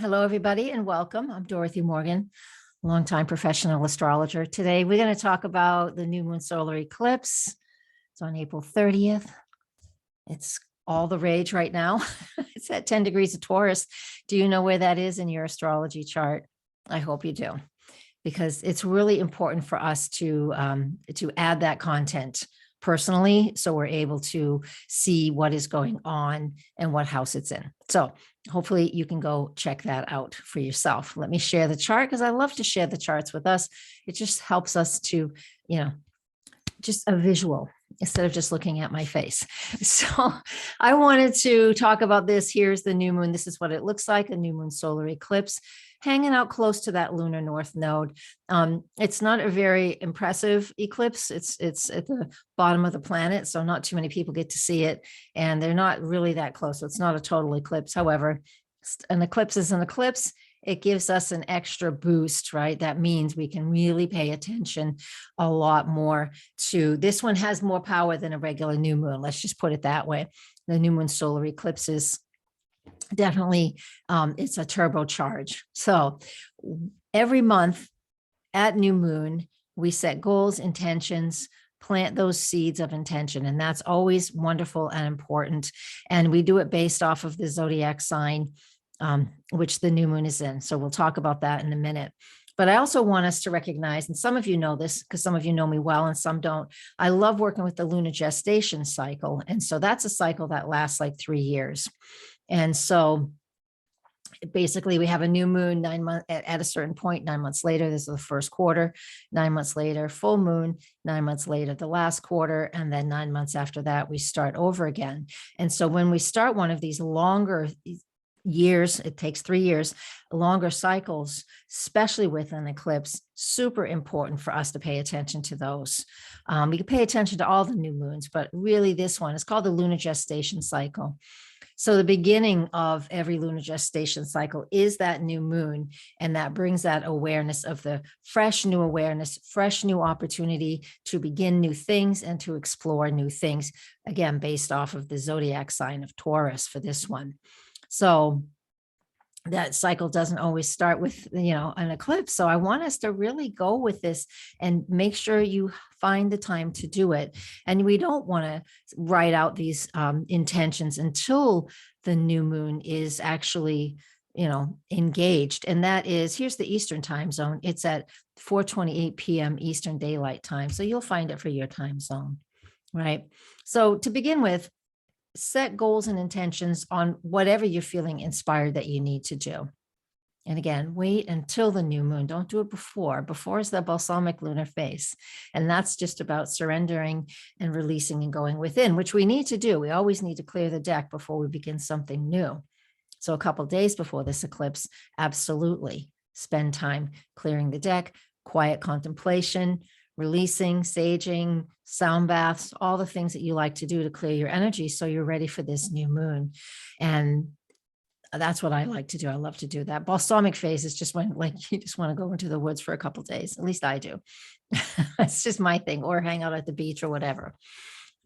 Hello, everybody, and welcome. I'm Dorothy Morgan, longtime professional astrologer. Today, we're going to talk about the new moon solar eclipse. It's on April 30th. It's all the rage right now. It's at 10 degrees of Taurus. Do you know where that is in your astrology chart? I hope you do, because it's really important for us to add that content personally, so we're able to see what is going on and what house it's in. So hopefully you can go check that out for yourself. Let me share the chart, because I love to share the charts with us. It just helps us to, just a visual instead of just looking at my face. So I wanted to talk about this. Here's the new moon. This is what it looks like, a new moon solar eclipse hanging out close to that lunar north node. It's not a very impressive eclipse. It's at the bottom of the planet, so not too many people get to see it, and they're not really that close. So it's not a total eclipse. However, an eclipse is an eclipse. It gives us an extra boost, right? That means we can really pay attention a lot more to this. One has more power than a regular new moon. Let's just put it that way. The new moon solar eclipses definitely, it's a turbocharge. So every month at new moon, we set goals, intentions, plant those seeds of intention. And that's always wonderful and important. And we do it based off of the zodiac sign, which the new moon is in. So we'll talk about that in a minute. But I also want us to recognize, and some of you know this because some of you know me well and some don't, I love working with the lunar gestation cycle. And so that's a cycle that lasts like 3 years. And so basically we have a new moon 9 months at a certain point. 9 months later, this is the first quarter. 9 months later, full moon. 9 months later, the last quarter. And then 9 months after that, we start over again. And so when we start one of these longer years, it takes 3 years, longer cycles, especially with an eclipse, super important for us to pay attention to those. We can pay attention to all the new moons, but really this one is called the lunar gestation cycle. So the beginning of every lunar gestation cycle is that new moon, and that brings that awareness of the fresh new awareness, fresh new opportunity to begin new things and to explore new things, again, based off of the zodiac sign of Taurus for this one. So that cycle doesn't always start with, an eclipse. So I want us to really go with this and make sure you find the time to do it. And we don't want to write out these intentions until the new moon is actually, engaged. And that is, here's the Eastern time zone. It's at 4:28 p.m. Eastern Daylight Time. So you'll find it for your time zone, right? So to begin with, set goals and intentions on whatever you're feeling inspired that you need to do. And again, wait until the new moon. Don't do it before. Before is the balsamic lunar phase. And that's just about surrendering and releasing and going within, which we need to do. We always need to clear the deck before we begin something new. So a couple of days before this eclipse, absolutely spend time clearing the deck, quiet contemplation, releasing, saging, sound baths, all the things that you like to do to clear your energy so you're ready for this new moon. And that's what I like to do. I love to do that. Balsamic phase is just when, you just want to go into the woods for a couple of days. At least I do. It's just my thing, or hang out at the beach or whatever.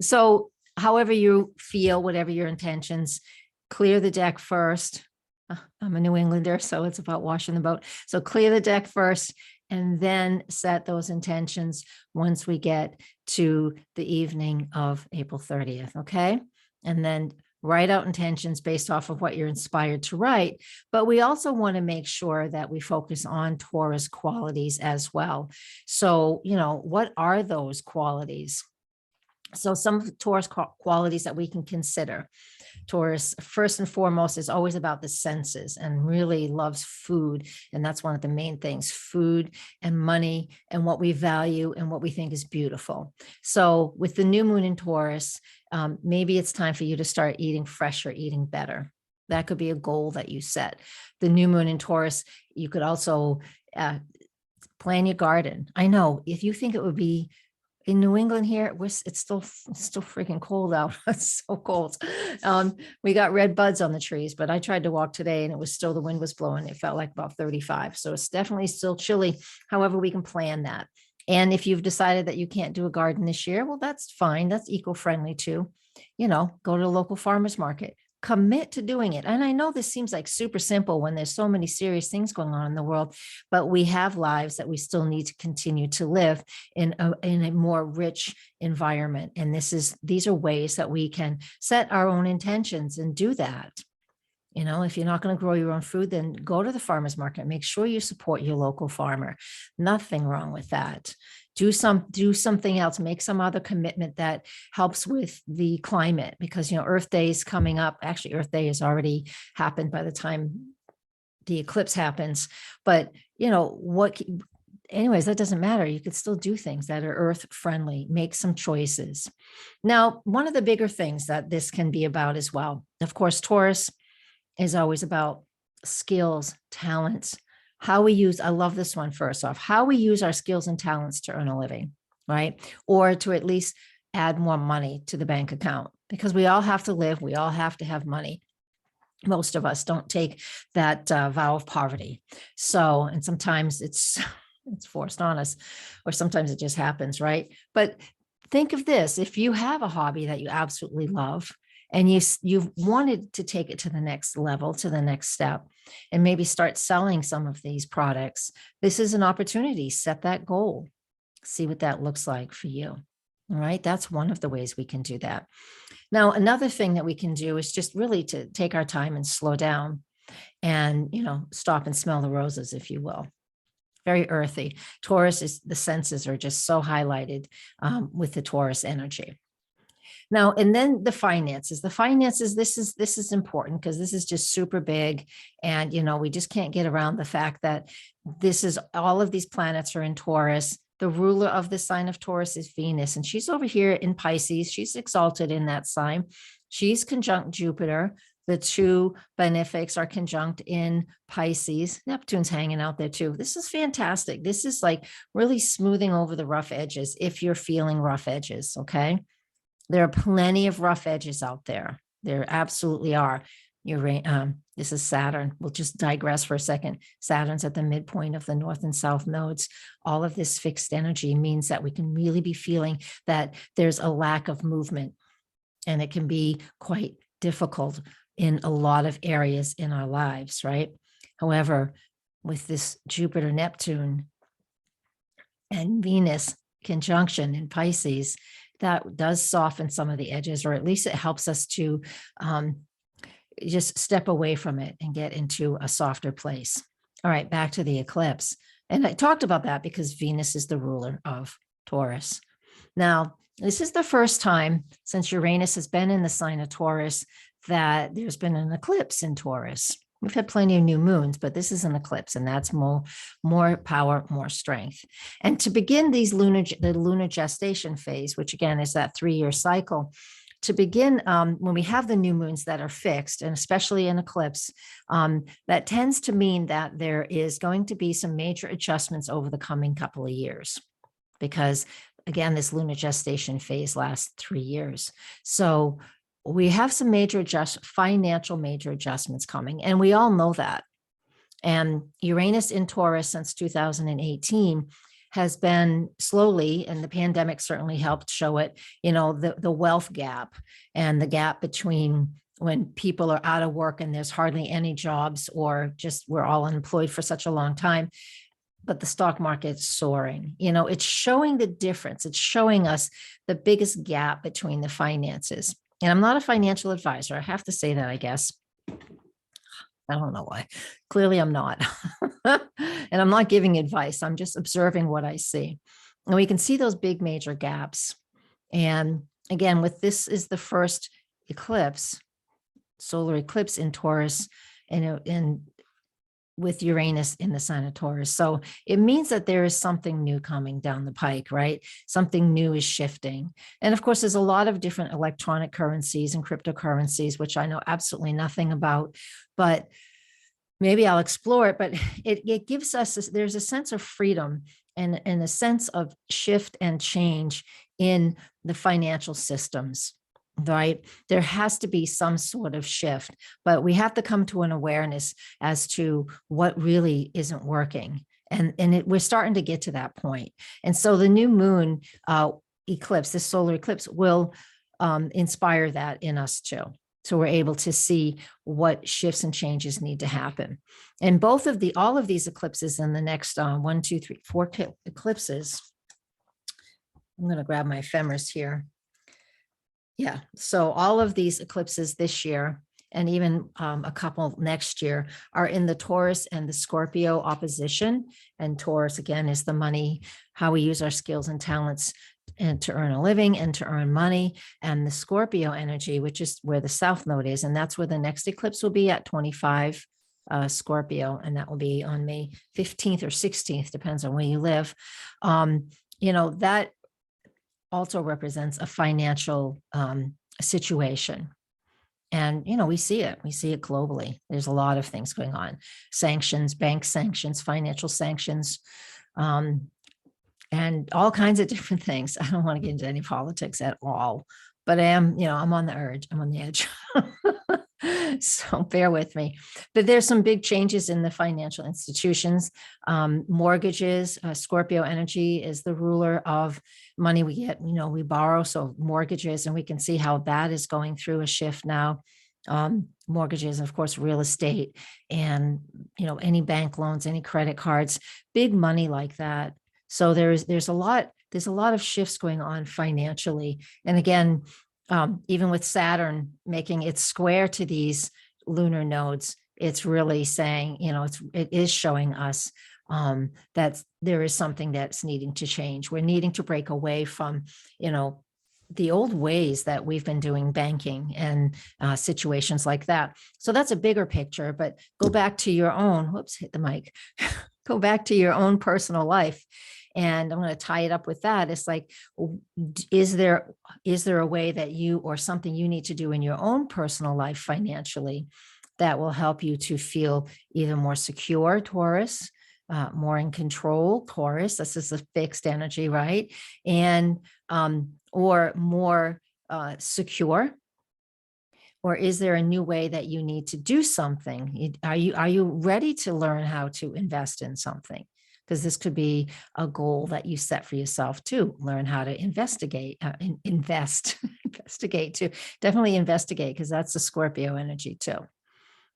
So however you feel, whatever your intentions, clear the deck first. I'm a New Englander, so it's about washing the boat. So clear the deck first, and then set those intentions once we get to the evening of April 30th, okay? And then write out intentions based off of what you're inspired to write. But we also want to make sure that we focus on Taurus qualities as well. So, what are those qualities? So some Taurus qualities that we can consider. Taurus, first and foremost, is always about the senses and really loves food. And that's one of the main things, food and money and what we value and what we think is beautiful. So with the new moon in Taurus, maybe it's time for you to start eating fresher, eating better. That could be a goal that you set. The new moon in Taurus, you could also plan your garden. I know if you think it would be in New England here, it's still freaking cold out. It's so cold. We got red buds on the trees, but I tried to walk today and it was still, the wind was blowing. It felt like about 35. So it's definitely still chilly. However, we can plan that. And if you've decided that you can't do a garden this year, well, that's fine. That's eco-friendly too. Go to a local farmer's market, commit to doing it. And I know this seems like super simple when there's so many serious things going on in the world, but we have lives that we still need to continue to live in a more rich environment. And these are ways that we can set our own intentions and do that. You know, if you're not going to grow your own food, then go to the farmer's market. Make sure you support your local farmer. Nothing wrong with that. Do something else, make some other commitment that helps with the climate, because, you know, Earth Day is coming up. Actually, Earth Day has already happened by the time the eclipse happens. But, you know, anyways, that doesn't matter. You could still do things that are earth friendly, make some choices. Now, one of the bigger things that this can be about as well, of course, Taurus is always about skills, talents, how we use, I love this one first off, how we use our skills and talents to earn a living, right? Or to at least add more money to the bank account, because we all have to live. We all have to have money. Most of us don't take that vow of poverty. So, and sometimes it's forced on us, or sometimes it just happens, right? But think of this, if you have a hobby that you absolutely love, and you've wanted to take it to the next level, to the next step, and maybe start selling some of these products, this is an opportunity. Set that goal. See what that looks like for you. All right. That's one of the ways we can do that. Now, another thing that we can do is just really to take our time and slow down and, you know, stop and smell the roses, if you will. Very earthy. Taurus is, the senses are just so highlighted with the Taurus energy. Now, and then the finances, this is important, because this is just super big. And, you know, we just can't get around the fact that all of these planets are in Taurus. The ruler of the sign of Taurus is Venus, and she's over here in Pisces. She's exalted in that sign. She's conjunct Jupiter. The two benefics are conjunct in Pisces. Neptune's hanging out there too. This is fantastic. This is like really smoothing over the rough edges if you're feeling rough edges, okay? There are plenty of rough edges out there. There absolutely are. This is Saturn. We'll just digress for a second. Saturn's at the midpoint of the north and south nodes. All of this fixed energy means that we can really be feeling that there's a lack of movement, and it can be quite difficult in a lot of areas in our lives, right? However, with this Jupiter, Neptune, and Venus conjunction in Pisces, that does soften some of the edges, or at least it helps us to just step away from it and get into a softer place. All right, back to the eclipse. And I talked about that because Venus is the ruler of Taurus. Now, this is the first time since Uranus has been in the sign of Taurus that there's been an eclipse in Taurus. We've had plenty of new moons, but this is an eclipse, and that's more power, more strength. And to begin the lunar gestation phase, which again is that 3-year cycle, to begin when we have the new moons that are fixed, and especially an eclipse, that tends to mean that there is going to be some major adjustments over the coming couple of years, because again, this lunar gestation phase lasts 3 years. So we have some financial major adjustments coming, and we all know that. And Uranus in Taurus since 2018 has been slowly, and the pandemic certainly helped show it, you know, the wealth gap, and the gap between when people are out of work and there's hardly any jobs, or just we're all unemployed for such a long time, but the stock market's soaring. You know, it's showing the difference. It's showing us the biggest gap between the finances. And I'm not a financial advisor. I have to say that, I guess. I don't know why. Clearly, I'm not. And I'm not giving advice. I'm just observing what I see. And we can see those big major gaps. And again, this is the first eclipse, solar eclipse in Taurus, and with Uranus in the sign of Taurus. So it means that there is something new coming down the pike, right? Something new is shifting. And of course, there's a lot of different electronic currencies and cryptocurrencies, which I know absolutely nothing about, but maybe I'll explore it. But it gives us, there's a sense of freedom and a sense of shift and change in the financial systems. Right? There has to be some sort of shift, but we have to come to an awareness as to what really isn't working. And we're starting to get to that point. And so the new moon eclipse, this solar eclipse, will inspire that in us too. So we're able to see what shifts and changes need to happen. And all of these eclipses in the next 1, 2, 3, 4 eclipses. I'm going to grab my ephemeris here. Yeah. So all of these eclipses this year, and even a couple next year, are in the Taurus and the Scorpio opposition. And Taurus, again, is the money, how we use our skills and talents and to earn a living and to earn money. And the Scorpio energy, which is where the South Node is. And that's where the next eclipse will be at 25 Scorpio. And that will be on May 15th or 16th, depends on where you live. That also represents a financial situation. And, we see it globally. There's a lot of things going on: sanctions, bank sanctions, financial sanctions, and all kinds of different things. I don't want to get into any politics at all, but I'm on the urge. I'm on the edge. So bear with me. But there's some big changes in the financial institutions. Mortgages, Scorpio energy is the ruler of money we get, we borrow. So mortgages, and we can see how that is going through a shift now. Mortgages, and of course, real estate, and, any bank loans, any credit cards, big money like that. So there's a lot of shifts going on financially. And again, even with Saturn making its square to these lunar nodes, it's really saying, it is showing us that there is something that's needing to change. We're needing to break away from, the old ways that we've been doing banking and situations like that. So that's a bigger picture, but go back to your own, whoops, hit the mic, go back to your own personal life. And I'm going to tie it up with that. It's like, is there a way that you, or something you need to do in your own personal life financially that will help you to feel either more secure, Taurus, more in control, Taurus, this is a fixed energy, right? And, or more secure? Or is there a new way that you need to do something? Are you ready to learn how to invest in something? Because this could be a goal that you set for yourself to learn how to investigate, investigate too. Definitely investigate, because that's the Scorpio energy too.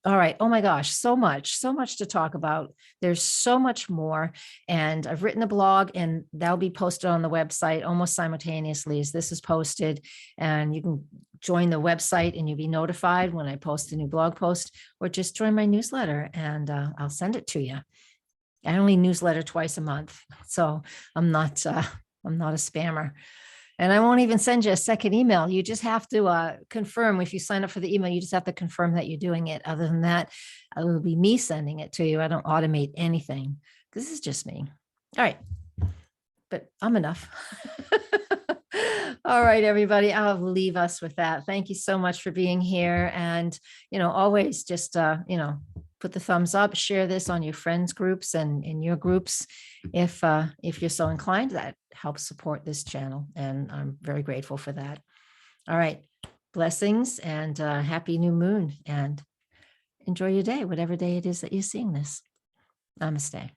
All right. Oh my gosh, so much to talk about. There's so much more. And I've written a blog, and that'll be posted on the website almost simultaneously as this is posted. And you can join the website and you'll be notified when I post a new blog post, or just join my newsletter and I'll send it to you. I only newsletter twice a month, so I'm not a spammer. And I won't even send you a second email. You just have to confirm. If you sign up for the email, you just have to confirm that you're doing it. Other than that, it will be me sending it to you. I don't automate anything. This is just me. All right. But I'm enough. All right, everybody. I'll leave us with that. Thank you so much for being here. And, always just, put the thumbs up, share this on your friends groups and in your groups. If you're so inclined, that helps support this channel. And I'm very grateful for that. All right. Blessings and happy new moon, and enjoy your day, whatever day it is that you're seeing this. Namaste.